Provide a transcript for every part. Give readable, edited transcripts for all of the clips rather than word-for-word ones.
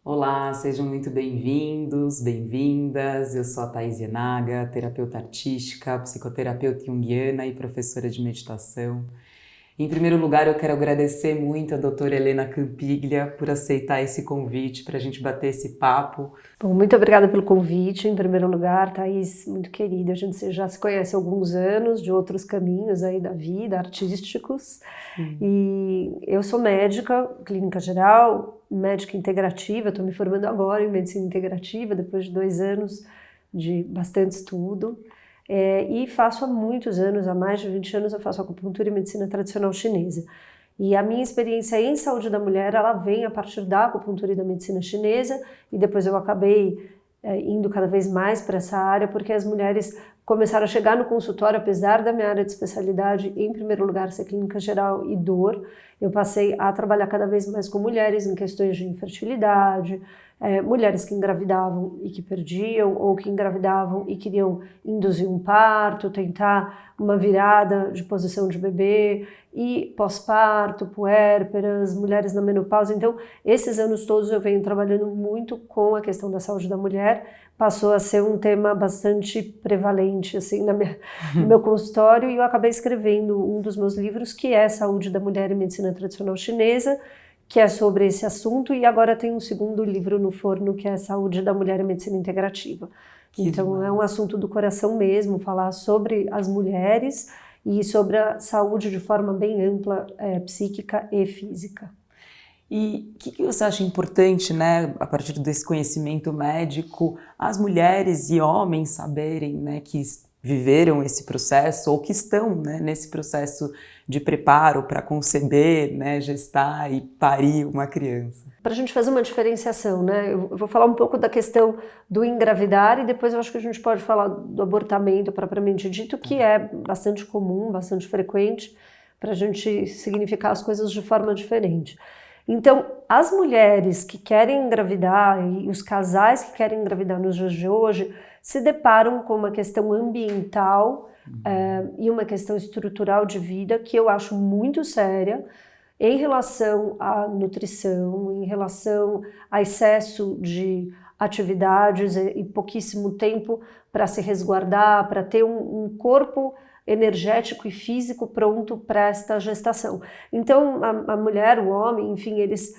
Olá, sejam muito bem-vindos, bem-vindas. Eu sou a Thaís Yenaga, terapeuta artística, psicoterapeuta junguiana e professora de meditação. Em primeiro lugar, eu quero agradecer muito a doutora Helena Campiglia por aceitar esse convite para a gente bater esse papo. Bom, muito obrigada pelo convite, em primeiro lugar, Thaís, muito querida. A gente já se conhece há alguns anos, de outros caminhos aí da vida, artísticos. E eu sou médica, clínica geral, médica integrativa, estou me formando agora em medicina integrativa, depois de 2 anos de bastante estudo. E faço há muitos anos, há mais de 20 anos, eu faço acupuntura e medicina tradicional chinesa. E a minha experiência em saúde da mulher, ela vem a partir da acupuntura e da medicina chinesa, e depois eu acabei indo cada vez mais para essa área, porque as mulheres começaram a chegar no consultório, apesar da minha área de especialidade, em primeiro lugar, ser clínica geral e dor, eu passei a trabalhar cada vez mais com mulheres em questões de infertilidade, mulheres que engravidavam e que perdiam, ou que engravidavam e queriam induzir um parto, tentar uma virada de posição de bebê, e pós-parto, puérperas, mulheres na menopausa. Então, esses anos todos eu venho trabalhando muito com a questão da saúde da mulher, passou a ser um tema bastante prevalente assim, no meu consultório, e eu acabei escrevendo um dos meus livros, que é Saúde da Mulher e Medicina Tradicional Chinesa, que é sobre esse assunto, e agora tem um segundo livro no forno, que é Saúde da Mulher e Medicina Integrativa. Então é um assunto do coração mesmo, falar sobre as mulheres e sobre a saúde de forma bem ampla, psíquica e física. E o que você acha importante, né, a partir desse conhecimento médico, as mulheres e homens saberem, né, que viveram esse processo ou que estão, né, nesse processo de preparo para conceber, né, gestar e parir uma criança? Para a gente fazer uma diferenciação, né, eu vou falar um pouco da questão do engravidar e depois eu acho que a gente pode falar do abortamento propriamente dito, que é bastante comum, bastante frequente, para a gente significar as coisas de forma diferente. Então, as mulheres que querem engravidar e os casais que querem engravidar nos dias de hoje se deparam com uma questão ambiental e uma questão estrutural de vida que eu acho muito séria em relação à nutrição, em relação a excesso de atividades e pouquíssimo tempo para se resguardar, para ter um corpo energético e físico pronto para esta gestação. Então, a mulher, o homem, enfim, eles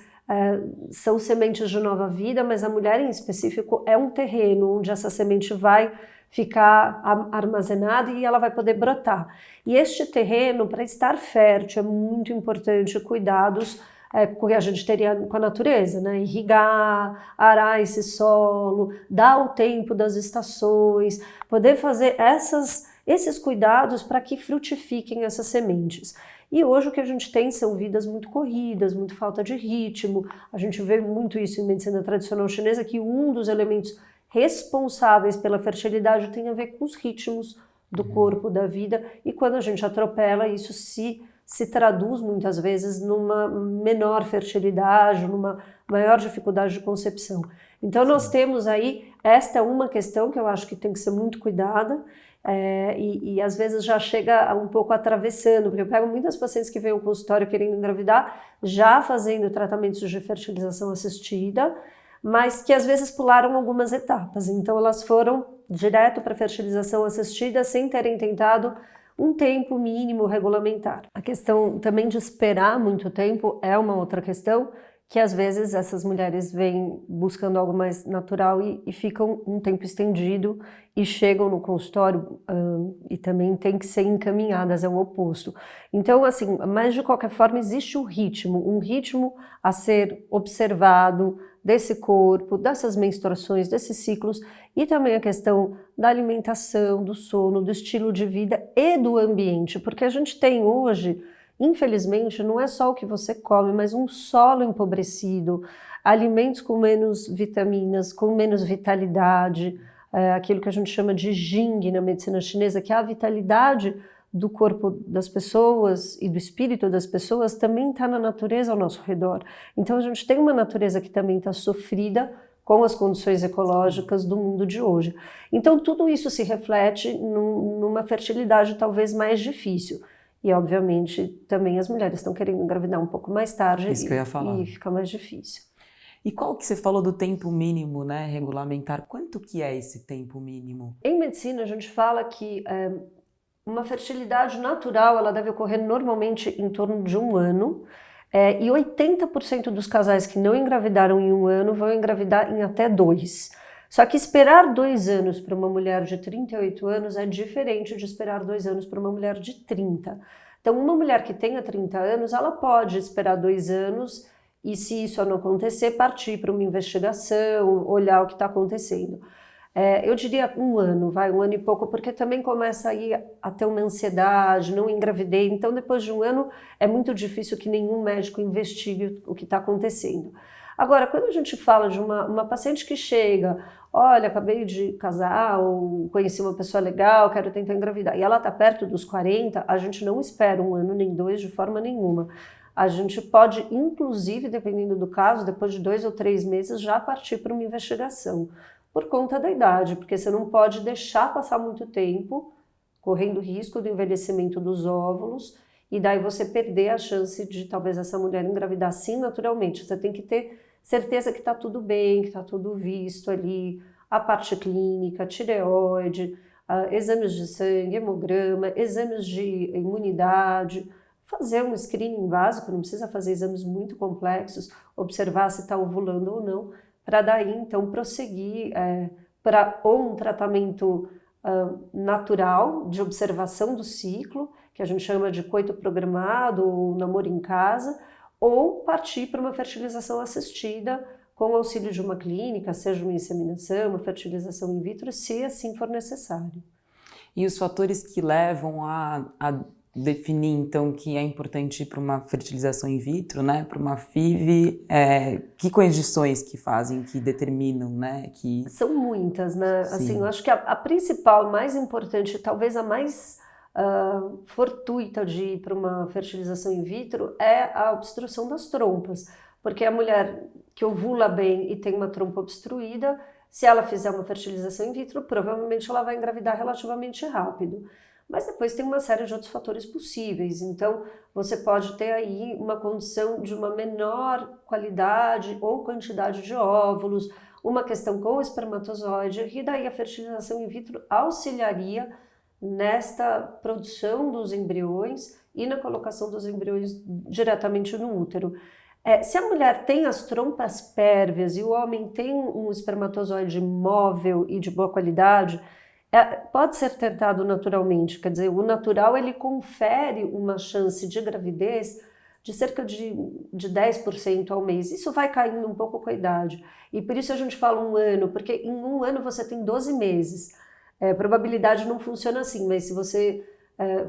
são sementes de nova vida, mas a mulher em específico é um terreno onde essa semente vai ficar armazenada e ela vai poder brotar. E este terreno, para estar fértil, é muito importante cuidados que a gente teria com a natureza, né? Irrigar, arar esse solo, dar o tempo das estações, poder fazer esses cuidados para que frutifiquem essas sementes. E hoje o que a gente tem são vidas muito corridas, muito falta de ritmo. A gente vê muito isso em medicina tradicional chinesa, que um dos elementos responsáveis pela fertilidade tem a ver com os ritmos do corpo, da vida, e quando a gente atropela, isso se traduz muitas vezes numa menor fertilidade, numa maior dificuldade de concepção. Então nós temos aí, esta é uma questão que eu acho que tem que ser muito cuidada, e às vezes já chega um pouco atravessando, porque eu pego muitas pacientes que vêm ao consultório querendo engravidar, já fazendo tratamentos de fertilização assistida, mas que às vezes pularam algumas etapas, então elas foram direto para a fertilização assistida sem terem tentado um tempo mínimo regulamentar. A questão também de esperar muito tempo é uma outra questão, que às vezes essas mulheres vêm buscando algo mais natural e ficam um tempo estendido e chegam no consultório e também têm que ser encaminhadas ao oposto. Então, assim, mas de qualquer forma existe um ritmo a ser observado desse corpo, dessas menstruações, desses ciclos, e também a questão da alimentação, do sono, do estilo de vida e do ambiente, porque a gente tem hoje, infelizmente, não é só o que você come, mas um solo empobrecido, alimentos com menos vitaminas, com menos vitalidade, aquilo que a gente chama de Jing na medicina chinesa, que é a vitalidade do corpo das pessoas e do espírito das pessoas também está na natureza ao nosso redor. Então a gente tem uma natureza que também está sofrida com as condições ecológicas do mundo de hoje. Então tudo isso se reflete numa fertilidade talvez mais difícil. E obviamente também as mulheres estão querendo engravidar um pouco mais tarde Isso que eu ia falar. e fica mais difícil. E qual que você falou do tempo mínimo, né, regulamentar? Quanto que é esse tempo mínimo? Em medicina, a gente fala que uma fertilidade natural, ela deve ocorrer normalmente em torno de 1 ano, e 80% dos casais que não engravidaram em 1 ano vão engravidar em até 2. Só que esperar 2 anos para uma mulher de 38 anos é diferente de esperar 2 anos para uma mulher de 30. Então, uma mulher que tenha 30 anos, ela pode esperar 2 anos e, se isso não acontecer, partir para uma investigação, olhar o que está acontecendo. Eu diria 1 ano, 1 ano e pouco, porque também começa aí a ter uma ansiedade, não engravidei, então depois de 1 ano é muito difícil que nenhum médico investigue o que está acontecendo. Agora, quando a gente fala de uma paciente que chega, olha, acabei de casar, ou conheci uma pessoa legal, quero tentar engravidar, e ela está perto dos 40, a gente não espera 1 ano nem 2 de forma nenhuma. A gente pode, inclusive, dependendo do caso, depois de 2 ou 3 meses, já partir para uma investigação. Por conta da idade, porque você não pode deixar passar muito tempo, correndo risco do envelhecimento dos óvulos, e daí você perder a chance de talvez essa mulher engravidar sim naturalmente. Você tem que ter certeza que está tudo bem, que está tudo visto ali, a parte clínica, tireoide, exames de sangue, hemograma, exames de imunidade, fazer um screening básico, não precisa fazer exames muito complexos, observar se está ovulando ou não, para daí então prosseguir para ou um tratamento natural de observação do ciclo, que a gente chama de coito programado ou namoro em casa, ou partir para uma fertilização assistida com o auxílio de uma clínica, seja uma inseminação, uma fertilização in vitro, se assim for necessário. E os fatores que levam a definir, então, que é importante ir para uma fertilização in vitro, né, para uma FIV, que condições que fazem, que determinam, né? São muitas, né? Assim, eu acho que a principal, mais importante, talvez a mais fortuita de ir para uma fertilização in vitro é a obstrução das trompas, porque a mulher que ovula bem e tem uma trompa obstruída, se ela fizer uma fertilização in vitro, provavelmente ela vai engravidar relativamente rápido. Mas depois tem uma série de outros fatores possíveis, então você pode ter aí uma condição de uma menor qualidade ou quantidade de óvulos, uma questão com o espermatozoide, e daí a fertilização in vitro auxiliaria nesta produção dos embriões e na colocação dos embriões diretamente no útero. Se a mulher tem as trompas pérvias e o homem tem um espermatozoide móvel e de boa qualidade, pode ser tentado naturalmente, quer dizer, o natural ele confere uma chance de gravidez de cerca de 10% ao mês. Isso vai caindo um pouco com a idade. E por isso a gente fala 1 ano, porque em 1 ano você tem 12 meses. Probabilidade não funciona assim, mas se você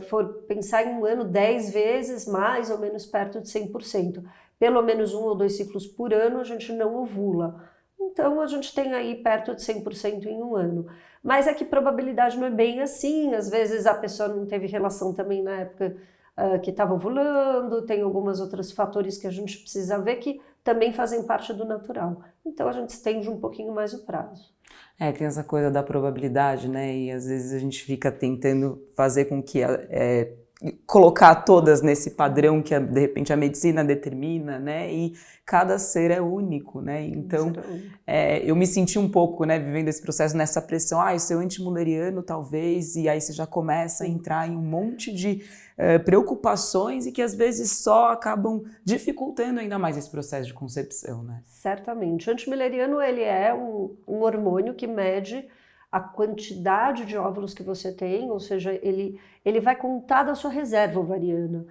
for pensar em 1 ano 10 vezes, mais ou menos perto de 100%. Pelo menos 1 ou 2 ciclos por ano a gente não ovula. Então a gente tem aí perto de 100% em 1 ano. Mas é que probabilidade não é bem assim, às vezes a pessoa não teve relação também na época que estava ovulando, tem alguns outros fatores que a gente precisa ver que também fazem parte do natural. Então a gente estende um pouquinho mais o prazo. Tem essa coisa da probabilidade, né? E às vezes a gente fica tentando fazer com que colocar todas nesse padrão que de repente a medicina determina, né? E cada ser é único, né? Então, eu me senti um pouco, né, vivendo esse processo nessa pressão, o seu antimuleriano talvez, e aí você já começa a entrar em um monte de preocupações e que às vezes só acabam dificultando ainda mais esse processo de concepção, né? Certamente. O antimileriano, ele é um hormônio que mede a quantidade de óvulos que você tem, ou seja, ele vai contar da sua reserva ovariana.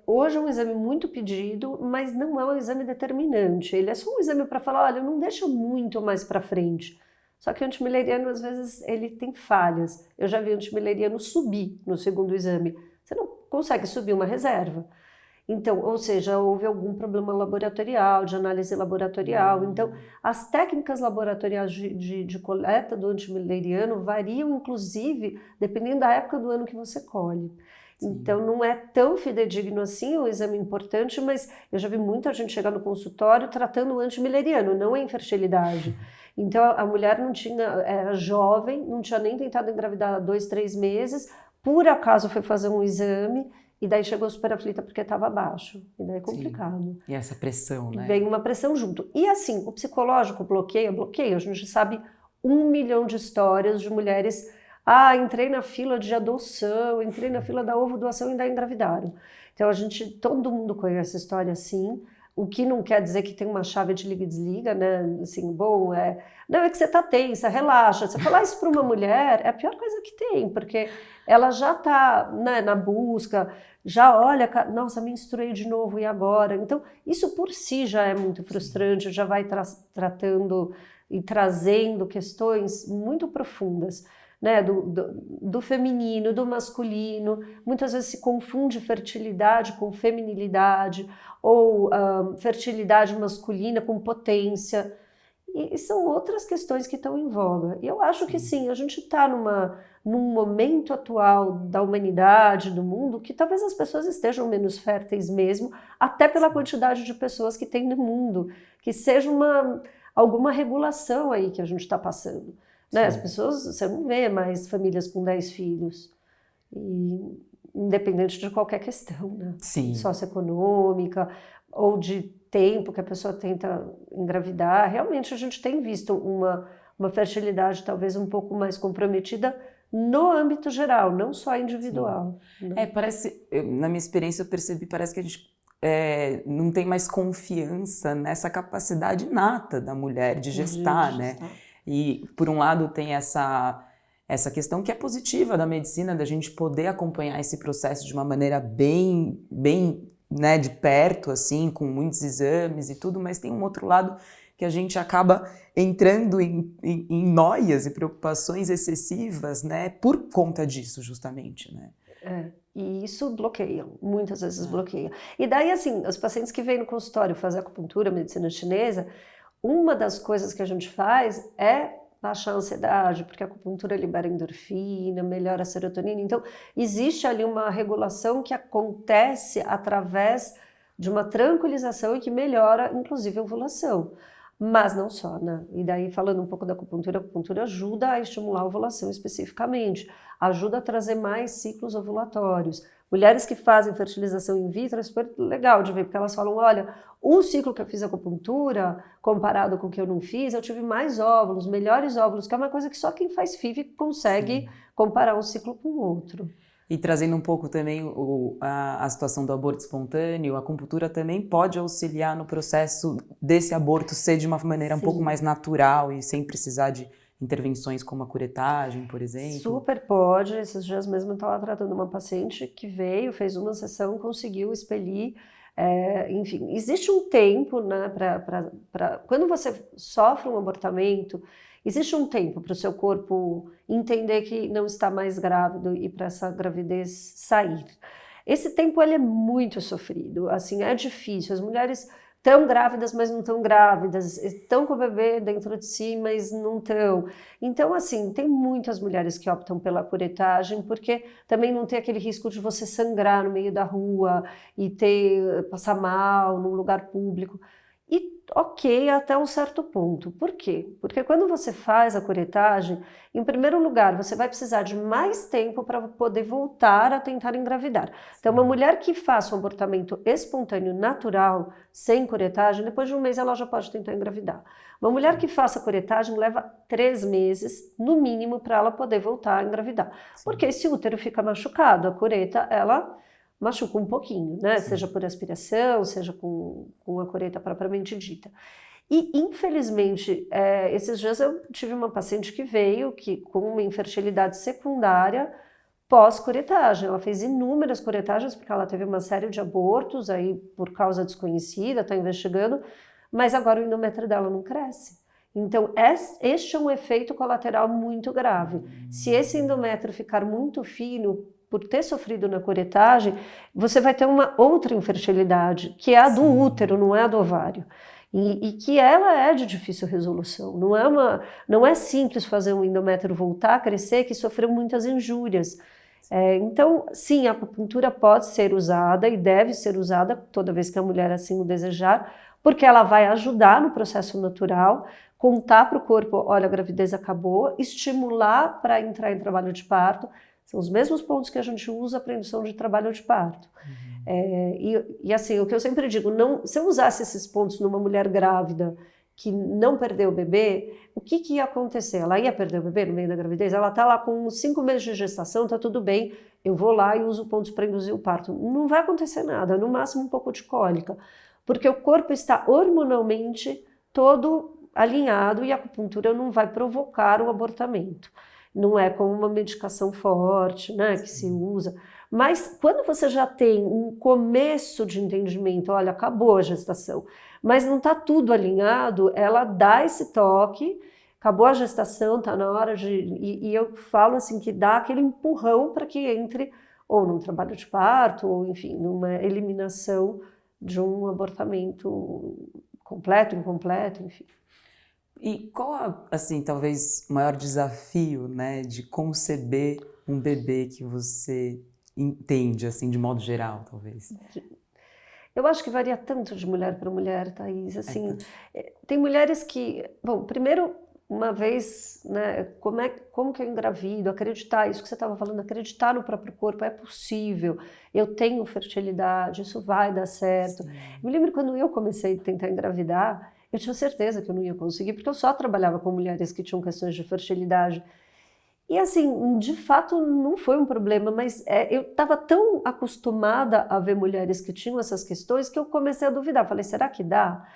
Hoje é um exame muito pedido, mas não é um exame determinante. Ele é só um exame para falar, olha, não deixa muito mais para frente. Só que o antimileriano, às vezes, ele tem falhas. Eu já vi o antimileriano subir no segundo exame. Você não consegue subir uma reserva. Então, ou seja, houve algum problema laboratorial, de análise laboratorial. Então, as técnicas laboratoriais de coleta do antimileriano variam, inclusive, dependendo da época do ano que você colhe. Sim. Então, não é tão fidedigno assim, é um exame importante, mas eu já vi muita gente chegar no consultório tratando o antimileriano, não a infertilidade. Então, a mulher era jovem, não tinha nem tentado engravidar há 2, 3 meses, por acaso foi fazer um exame e daí chegou super aflita porque estava baixo, e daí é complicado. Sim. E essa pressão, né? Vem uma pressão junto. E assim, o psicológico bloqueia, a gente sabe 1 milhão de histórias de mulheres, entrei na fila de adoção, entrei na fila da ovo-doação e ainda engravidaram. Então todo mundo conhece a história assim, o que não quer dizer que tem uma chave de liga e desliga, né? Assim, bom, não, é que você tá tensa, relaxa. Você falar isso para uma mulher é a pior coisa que tem, porque ela já tá, né, na busca, já olha, nossa, menstruei de novo, e agora? Então, isso por si já é muito frustrante, já vai tratando e trazendo questões muito profundas, né, do feminino, do masculino. Muitas vezes se confunde fertilidade com feminilidade, ou fertilidade masculina com potência, e são outras questões que estão em voga. E eu acho que sim, a gente está num momento atual da humanidade, do mundo, que talvez as pessoas estejam menos férteis mesmo, até pela quantidade de pessoas que tem no mundo, que seja alguma regulação aí que a gente está passando. Né? As pessoas, você não vê mais famílias com 10 filhos, e, independente de qualquer questão, né? Sim. Socioeconômica, ou de tempo que a pessoa tenta engravidar. Realmente a gente tem visto uma fertilidade talvez um pouco mais comprometida no âmbito geral, não só individual. Né? Parece, na minha experiência eu percebi, parece que a gente não tem mais confiança nessa capacidade inata da mulher de gestar, né? E por um lado tem essa questão que é positiva da medicina, da gente poder acompanhar esse processo de uma maneira bem, né, de perto, assim, com muitos exames e tudo, mas tem um outro lado que a gente acaba entrando em noias e preocupações excessivas, né, por conta disso, justamente, né. E isso bloqueia, muitas vezes bloqueia. E daí, assim, os pacientes que vêm no consultório fazer acupuntura, medicina chinesa, uma das coisas que a gente faz é baixar a ansiedade, porque a acupuntura libera endorfina, melhora a serotonina. Então, existe ali uma regulação que acontece através de uma tranquilização e que melhora, inclusive, a ovulação. Mas não só, né? E daí, falando um pouco da acupuntura, a acupuntura ajuda a estimular a ovulação especificamente, ajuda a trazer mais ciclos ovulatórios. Mulheres que fazem fertilização in vitro é super legal de ver, porque elas falam, olha, o ciclo que eu fiz acupuntura, comparado com o que eu não fiz, eu tive mais óvulos, melhores óvulos, que é uma coisa que só quem faz FIV consegue comparar um ciclo com o outro. E trazendo um pouco também a situação do aborto espontâneo, a acupuntura também pode auxiliar no processo desse aborto ser de uma maneira um pouco mais natural e sem precisar de intervenções como a curetagem, por exemplo? Super pode. Esses dias mesmo eu estava tratando uma paciente que veio, fez uma sessão, conseguiu expelir. Enfim, existe um tempo, né, quando você sofre um abortamento, existe um tempo para o seu corpo entender que não está mais grávido e para essa gravidez sair. Esse tempo ele é muito sofrido, assim, é difícil. As mulheres estão grávidas, mas não estão grávidas, estão com o bebê dentro de si, mas não estão. Então, assim, tem muitas mulheres que optam pela curetagem, porque também não tem aquele risco de você sangrar no meio da rua e passar mal num lugar público. E ok, até um certo ponto. Por quê? Porque quando você faz a curetagem, em primeiro lugar, você vai precisar de mais tempo para poder voltar a tentar engravidar. Então, uma mulher que faça um abortamento espontâneo natural, sem curetagem, depois de um mês ela já pode tentar engravidar. Uma mulher que faça curetagem leva 3 meses, no mínimo, para ela poder voltar a engravidar. Porque esse útero fica machucado, a cureta, ela machuca um pouquinho, né? Seja por aspiração, seja com a cureta propriamente dita. E, infelizmente, esses dias eu tive uma paciente que veio com uma infertilidade secundária pós-curetagem. Ela fez inúmeras curetagens, porque ela teve uma série de abortos, aí por causa desconhecida, está investigando, mas agora o endométrio dela não cresce. Então, este é um efeito colateral muito grave. Se esse endométrio ficar muito fino, por ter sofrido na curetagem, você vai ter uma outra infertilidade, que é a do útero, não é a do ovário. E que ela é de difícil resolução. Não é simples fazer um endométrio voltar a crescer, que sofreu muitas injúrias. Então, sim, a acupuntura pode ser usada e deve ser usada toda vez que a mulher assim o desejar, porque ela vai ajudar no processo natural, contar para o corpo, olha, a gravidez acabou, estimular para entrar em trabalho de parto, São os mesmos pontos que a gente usa para indução de trabalho de parto. E assim, o que eu sempre digo, se eu usasse esses pontos numa mulher grávida que não perdeu o bebê, o que ia acontecer? Ela ia perder o bebê no meio da gravidez? Ela está lá com 5 meses de gestação, está tudo bem, eu vou lá e uso pontos para induzir o parto. Não vai acontecer nada, no máximo um pouco de cólica, porque o corpo está hormonalmente todo alinhado e a acupuntura não vai provocar o abortamento. Não é como uma medicação forte, né, que se usa. Mas quando você já tem um começo de entendimento, olha, acabou a gestação, mas não está tudo alinhado, ela dá esse toque, acabou a gestação, está na hora de... E eu falo assim, que dá aquele empurrão para que entre ou num trabalho de parto, ou enfim, numa eliminação de um abortamento completo, incompleto, enfim. E qual, assim, talvez o maior desafio, né, de conceber um bebê que você entende, assim, de modo geral, talvez? Eu acho que varia tanto de mulher para mulher, Thaís. Assim, tem mulheres que... Bom, primeiro, uma vez, né, como que eu engravido? Acreditar, isso que você estava falando, acreditar no próprio corpo, é possível. Eu tenho fertilidade, isso vai dar certo. Sim. Me lembro quando eu comecei a tentar engravidar, eu tinha certeza que eu não ia conseguir, porque eu só trabalhava com mulheres que tinham questões de fertilidade. E assim, de fato não foi um problema, mas eu estava tão acostumada a ver mulheres que tinham essas questões que eu comecei a duvidar. Falei, será que dá?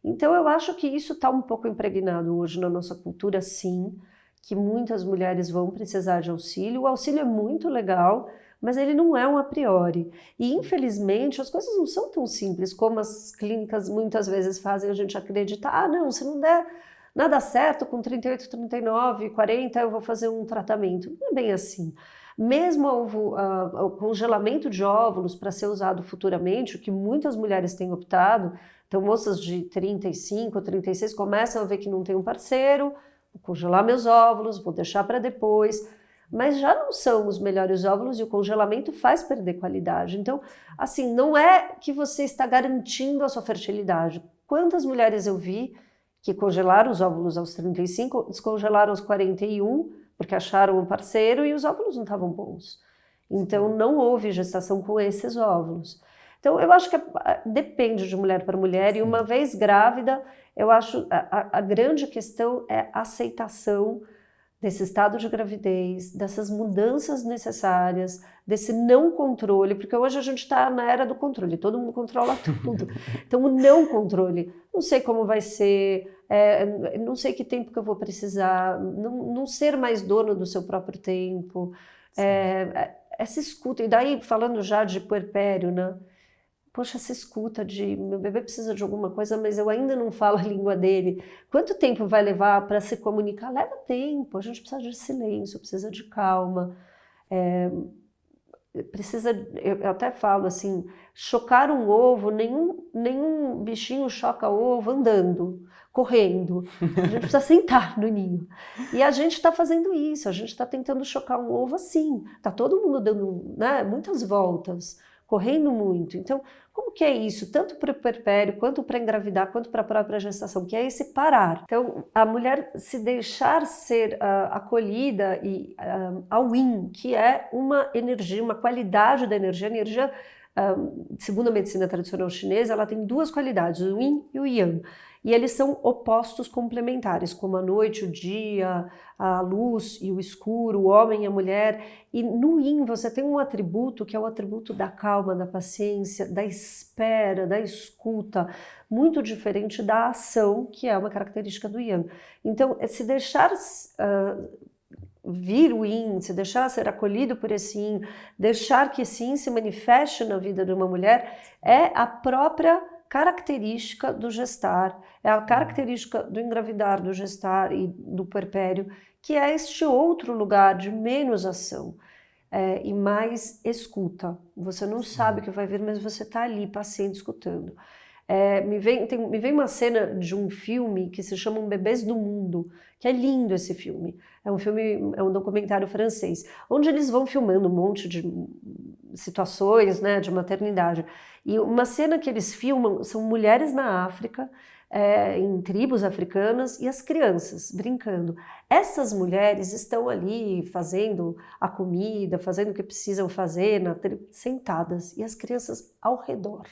Então eu acho que isso está um pouco impregnado hoje na nossa cultura, sim, que muitas mulheres vão precisar de auxílio. O auxílio é muito legal, mas ele não é um a priori. E infelizmente as coisas não são tão simples como as clínicas muitas vezes fazem a gente acreditar. Ah, não, se não der nada certo, com 38, 39, 40 eu vou fazer um tratamento. Não é bem assim. Mesmo o congelamento de óvulos para ser usado futuramente, o que muitas mulheres têm optado, então moças de 35, 36 começam a ver que não tem um parceiro, vou congelar meus óvulos, vou deixar para depois, mas já não são os melhores óvulos e o congelamento faz perder qualidade. Então, assim, não é que você está garantindo a sua fertilidade. Quantas mulheres eu vi que congelaram os óvulos aos 35, descongelaram aos 41, porque acharam um parceiro e os óvulos não estavam bons. Então, não houve gestação com esses óvulos. Então, eu acho que depende de mulher para mulher, e uma vez grávida, eu acho a grande questão é a aceitação desse estado de gravidez, dessas mudanças necessárias, desse não controle, porque hoje a gente está na era do controle, todo mundo controla tudo. Então, o não controle, não sei como vai ser, não sei que tempo que eu eu não ser mais dono do seu próprio tempo, essa escuta, e daí falando já de puerpério, né? Poxa, essa escuta de meu bebê precisa de alguma coisa, mas eu ainda não falo a língua dele. Quanto tempo vai levar para se comunicar? Leva tempo, a gente precisa de silêncio, precisa de calma. Eu até falo assim, chocar um ovo, nenhum bichinho choca ovo andando, correndo. A gente precisa sentar no ninho. E a gente está fazendo isso, a gente está tentando chocar um ovo assim. Está todo mundo dando, né, muitas voltas, correndo muito. Então, como que é isso? Tanto para o puerpério, quanto para engravidar, quanto para a própria gestação, que é esse parar. Então, a mulher se deixar ser acolhida e ao yin, que é uma energia, uma qualidade da energia. A energia, segundo a medicina tradicional chinesa, ela tem duas qualidades, o yin e o yang. E eles são opostos complementares, como a noite, o dia, a luz e o escuro, o homem e a mulher. E no yin você tem um atributo que é o atributo da calma, da paciência, da espera, da escuta, muito diferente da ação, que é uma característica do yang. Então, se deixar vir o yin, se deixar ser acolhido por esse yin, deixar que esse yin se manifeste na vida de uma mulher, é a própria característica do gestar, é a característica do engravidar, do gestar e do puerpério, que é este outro lugar de menos ação e mais escuta. Você não sabe o que vai vir, mas você está ali, paciente, escutando. Me vem uma cena de um filme que se chama Bebês do Mundo, que é lindo esse filme. É um documentário francês, onde eles vão filmando um monte de situações, né, de maternidade. E uma cena que eles filmam são mulheres na África, em tribos africanas, e as crianças brincando. Essas mulheres estão ali fazendo a comida, fazendo o que precisam fazer, sentadas, e as crianças ao redor.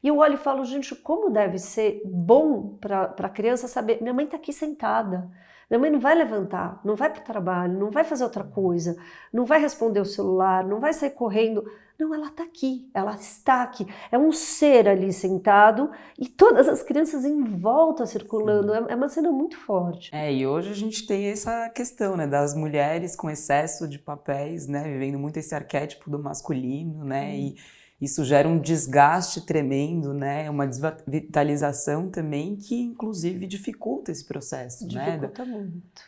E eu olho e falo, gente, como deve ser bom para a criança saber, minha mãe está aqui sentada, minha mãe não vai levantar, não vai para o trabalho, não vai fazer outra coisa, não vai responder o celular, não vai sair correndo. Não, ela está aqui, ela está aqui. É um ser ali sentado e todas as crianças em volta circulando. É uma cena muito forte. E hoje a gente tem essa questão, né, das mulheres com excesso de papéis, né, vivendo muito esse arquétipo do masculino, né, e isso gera um desgaste tremendo, né, uma desvitalização também que inclusive dificulta esse processo, Dificulta muito.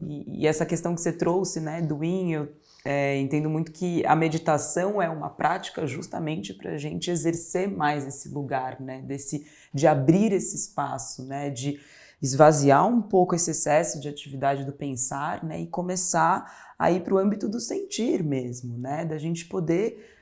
E essa questão que você trouxe, né, do Yin, eu entendo muito que a meditação é uma prática justamente para a gente exercer mais esse lugar, né, de abrir esse espaço, né, de esvaziar um pouco esse excesso de atividade do pensar, né, e começar a ir para o âmbito do sentir mesmo, né, da gente poder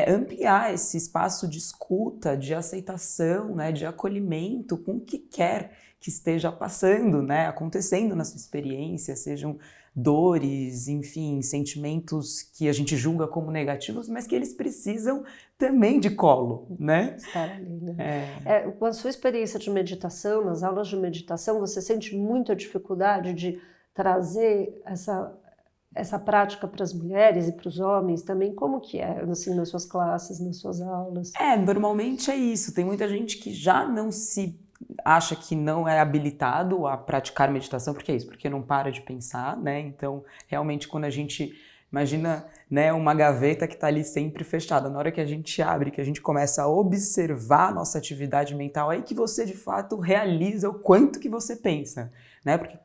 ampliar esse espaço de escuta, de aceitação, né, de acolhimento com o que quer que esteja passando, né, acontecendo na sua experiência, sejam dores, enfim, sentimentos que a gente julga como negativos, mas que eles precisam também de colo, né? Estar ali, né? Com a sua experiência de meditação, nas aulas de meditação, você sente muita dificuldade de trazer essa prática para as mulheres e para os homens também? Como que é, assim, nas suas classes, nas suas aulas? Normalmente é isso. Tem muita gente que já não se acha que não é habilitado a praticar meditação, porque é isso, porque não para de pensar, né? Então, realmente, quando a gente imagina, né, uma gaveta que está ali sempre fechada, na hora que a gente abre, que a gente começa a observar a nossa atividade mental, é aí que você, de fato, realiza o quanto que você pensa, né? Porque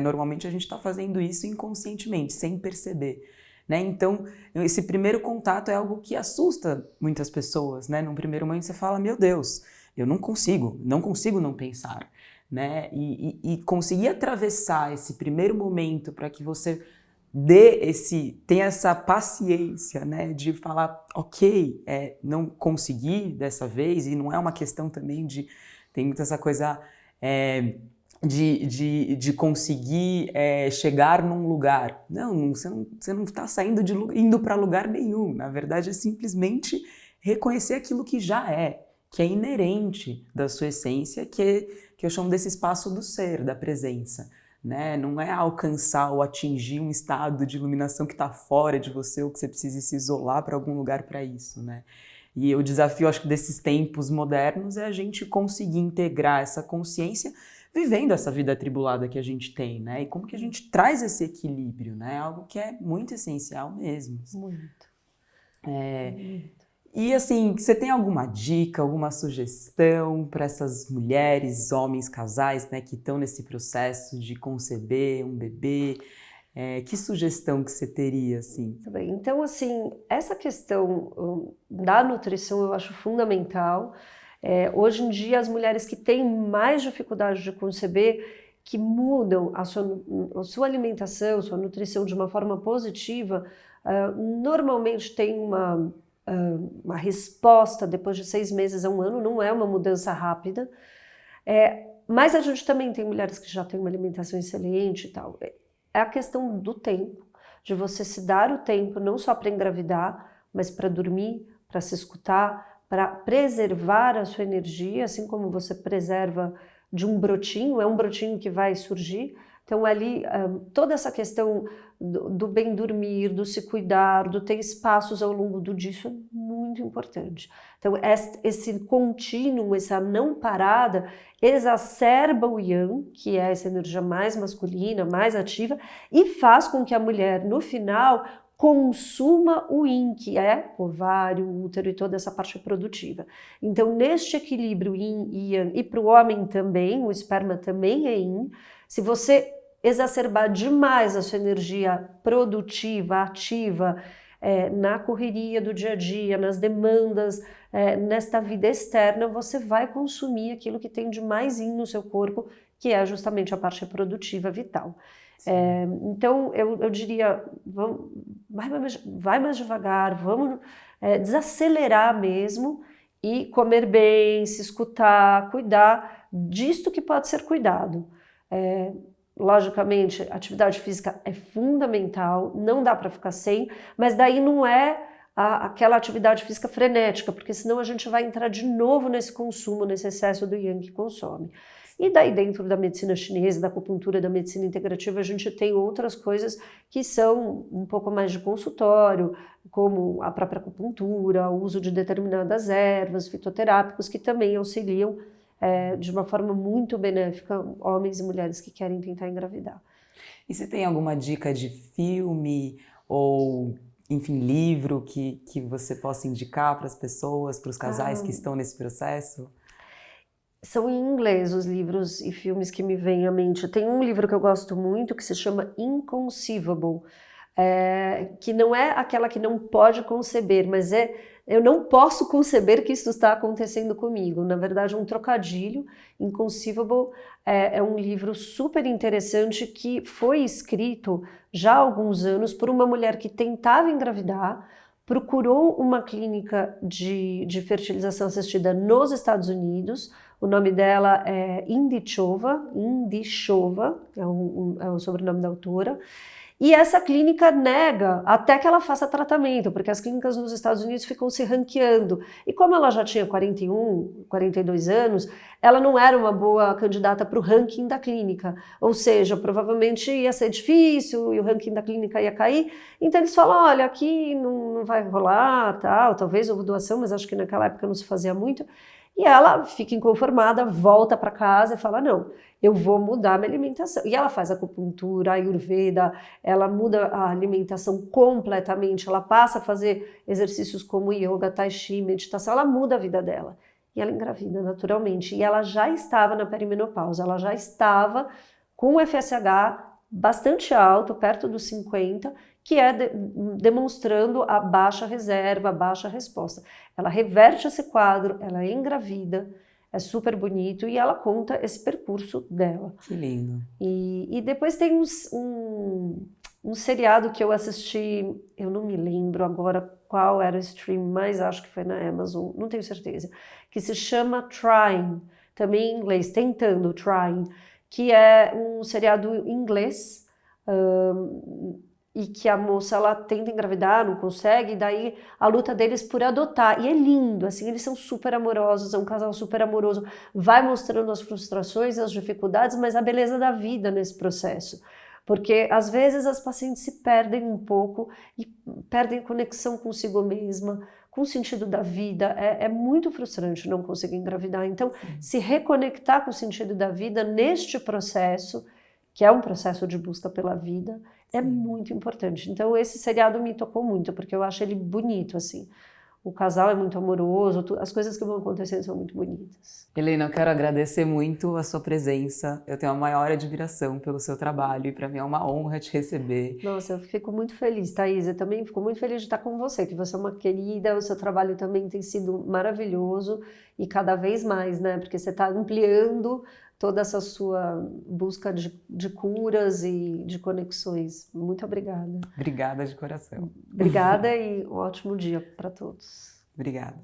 normalmente a gente está fazendo isso inconscientemente, sem perceber, né? Então, esse primeiro contato é algo que assusta muitas pessoas, né? Num primeiro momento você fala, meu Deus, eu não consigo não pensar, né? E conseguir atravessar esse primeiro momento para que você tenha essa paciência, né? De falar, ok, não consegui dessa vez, e não é uma questão também tem muita essa coisa de conseguir chegar num lugar. Não, você não está indo para lugar nenhum. Na verdade, é simplesmente reconhecer aquilo que já que é inerente da sua essência, que eu chamo desse espaço do ser, da presença, né? Não é alcançar ou atingir um estado de iluminação que está fora de você ou que você precisa se isolar para algum lugar para isso, né? E o desafio, acho que, desses tempos modernos é a gente conseguir integrar essa consciência vivendo essa vida atribulada que a gente tem, né? E como que a gente traz esse equilíbrio, né? Algo que é muito essencial mesmo. Muito. E assim, você tem alguma dica, alguma sugestão para essas mulheres, homens, casais, né, que estão nesse processo de conceber um bebê? Que sugestão que você teria, assim? Tá bem. Então, assim, essa questão da nutrição eu acho fundamental. Hoje em dia, as mulheres que têm mais dificuldade de conceber, que mudam a sua alimentação, sua nutrição de uma forma positiva, normalmente tem uma resposta depois de 6 meses a 1 ano, não é uma mudança rápida, mas a gente também tem mulheres que já têm uma alimentação excelente e tal. É a questão do tempo, de você se dar o tempo não só para engravidar, mas para dormir, para se escutar, para preservar a sua energia, assim como você preserva de um brotinho, é um brotinho que vai surgir. Então ali, toda essa questão do bem dormir, do se cuidar, do ter espaços ao longo do dia, isso é muito importante. Então esse contínuo, essa não parada, exacerba o Yang, que é essa energia mais masculina, mais ativa, e faz com que a mulher, no final, consuma o Yin, que é o ovário, o útero e toda essa parte produtiva. Então, neste equilíbrio Yin e Yang, e para o homem também, o esperma também é Yin, se você exacerbar demais a sua energia produtiva, ativa, na correria do dia a dia, nas demandas, nesta vida externa, você vai consumir aquilo que tem de mais Yin no seu corpo, que é justamente a parte reprodutiva vital. Então, eu diria, vai mais devagar, vamos desacelerar mesmo e comer bem, se escutar, cuidar disto que pode ser cuidado. Logicamente, atividade física é fundamental, não dá para ficar sem, mas daí não é aquela atividade física frenética, porque senão a gente vai entrar de novo nesse consumo, nesse excesso do yang que consome. E daí dentro da medicina chinesa, da acupuntura, da medicina integrativa, a gente tem outras coisas que são um pouco mais de consultório, como a própria acupuntura, o uso de determinadas ervas, fitoterápicos, que também auxiliam de uma forma muito benéfica homens e mulheres que querem tentar engravidar. E você tem alguma dica de filme ou, enfim, livro que você possa indicar para as pessoas, para os casais que estão nesse processo? São em inglês os livros e filmes que me vêm à mente. Tem um livro que eu gosto muito que se chama Inconceivable, que não é aquela que não pode conceber, mas eu não posso conceber que isso está acontecendo comigo. Na verdade, é um trocadilho. Inconceivable é um livro super interessante que foi escrito já há alguns anos por uma mulher que tentava engravidar, procurou uma clínica de fertilização assistida nos Estados Unidos. O nome dela é Indi Chova, é o sobrenome da autora. E essa clínica nega até que ela faça tratamento, porque as clínicas nos Estados Unidos ficam se ranqueando. E como ela já tinha 41, 42 anos, ela não era uma boa candidata para o ranking da clínica. Ou seja, provavelmente ia ser difícil e o ranking da clínica ia cair. Então eles falam, olha, aqui não vai rolar, tal, talvez houve doação, mas acho que naquela época não se fazia muito. E ela fica inconformada, volta para casa e fala, não, eu vou mudar minha alimentação. E ela faz acupuntura, ayurveda, ela muda a alimentação completamente, ela passa a fazer exercícios como yoga, tai chi, meditação, ela muda a vida dela. E ela engravida naturalmente. E ela já estava na perimenopausa, ela já estava com o FSH bastante alto, perto dos 50, que demonstrando a baixa reserva, a baixa resposta. Ela reverte esse quadro, ela é engravida, é super bonito e ela conta esse percurso dela. Que lindo. E depois tem um seriado que eu assisti, eu não me lembro agora qual era o stream, mas acho que foi na Amazon, não tenho certeza, que se chama Trying, também em inglês, Tentando, Trying, que é um seriado em inglês, e que a moça ela tenta engravidar, não consegue, e daí a luta deles por adotar, e é lindo, assim, eles são super amorosos, é um casal super amoroso, vai mostrando as frustrações, as dificuldades, mas a beleza da vida nesse processo, porque às vezes as pacientes se perdem um pouco e perdem conexão consigo mesma, com o sentido da vida, é muito frustrante não conseguir engravidar, então se reconectar com o sentido da vida neste processo, que é um processo de busca pela vida, é muito importante. Então esse seriado me tocou muito, porque eu acho ele bonito, assim. O casal é muito amoroso, as coisas que vão acontecendo são muito bonitas. Helena, eu quero agradecer muito a sua presença. Eu tenho a maior admiração pelo seu trabalho e para mim é uma honra te receber. Nossa, eu fico muito feliz, Thaís. Eu também fico muito feliz de estar com você, que você é uma querida, o seu trabalho também tem sido maravilhoso e cada vez mais, né? Porque você está ampliando toda essa sua busca de curas e de conexões. Muito obrigada. Obrigada de coração. Obrigada e um ótimo dia para todos. Obrigada.